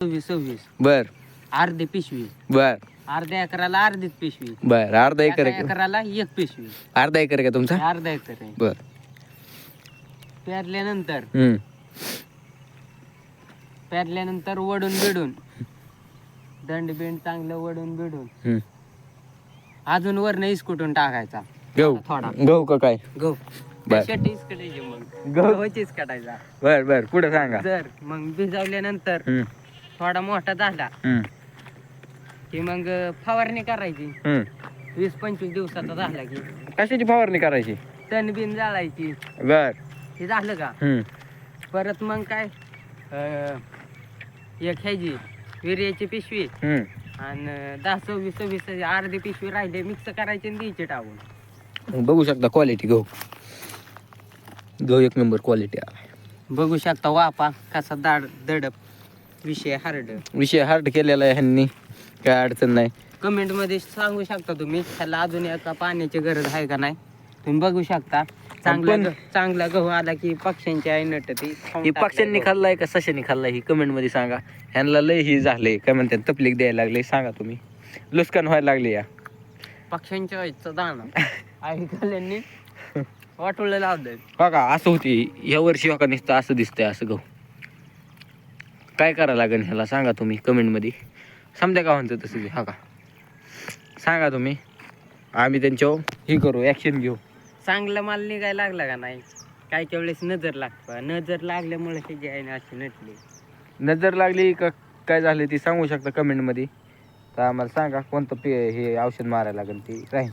26 बर अर्धी पिशवी. बर अर्ध्या एकराला अर्धीच पिशवी. बर अर्धा एकर एका आहे का? एकराला एक पिशवी. अर्धा एकर आहे का तुमचा? अर्धा एकर आहे. बर पेरल्यानंतर वडून बिडून दंड बिंड चांगलं वडून बिडून अजून वरनं इसकुटून टाकायचा गहू थोडा. गहू का काय? गहू बर. शेती इसकटायची मग गहू. गव्हाचीच काढायचा. बर बर पुढे सांगा. जर मग भिजवल्यानंतर थोडा मोठा झाला की मग फवारणी करायची. 20-25 दिवसाचा झाला की कशाची फवारणी करायची? तण बिन जाळायची. बर हे झालं का परत मग काय एक ह्याची विर्याची पिशवी आणि 10-26 अर्धी पिशवी राहिले मिक्स करायचे आणि द्यायचे टाकून. बघू शकता क्वालिटी गहू. गहू एक नंबर क्वालिटी आहे. बघू शकता वापा कसा दडप विषय हार्ड केलेला आहे ह्यांनी. काय अडचण नाही. कमेंट मध्ये सांगू शकता तुम्ही त्याला अजून एका पाण्याची गरज आहे का नाही. तुम्ही बघू शकता चांगला गहू आला की पक्ष्यांची आई नट ही पक्ष्यांनी खाल्लाय का सशांनी खाल्लाय ही कमेंट मध्ये सांगा. ह्यांना लय ही झालंय काय म्हणतात तपलीक द्यायला लागले सांगा तुम्ही. लुस्कान व्हायला लागले या पक्ष्यांच्या आईचं दाणं आई खाल्ल्यांनी वाटोळं लावलंय. बघा असं होती या वर्षी का नुसतं असं दिसतंय असं गहू. काय करायला लागेल ह्याला सांगा तुम्ही कमेंट मध्ये. समजा का म्हणतो तसं हा का सांगा तुम्ही. आम्ही त्यांच्यावर हे करू ऍक्शन घेऊ. चांगला माल निघायला लागला का नाही काय त्या वेळेस नजर लागतं. नजर लागल्यामुळे त्याची आईने अशी नटली. नजर लागली का काय झालं ती सांगू शकता कमेंट मध्ये. तर आम्हाला सांगा कोणतं हे औषध मारायला लागेल ती राहील.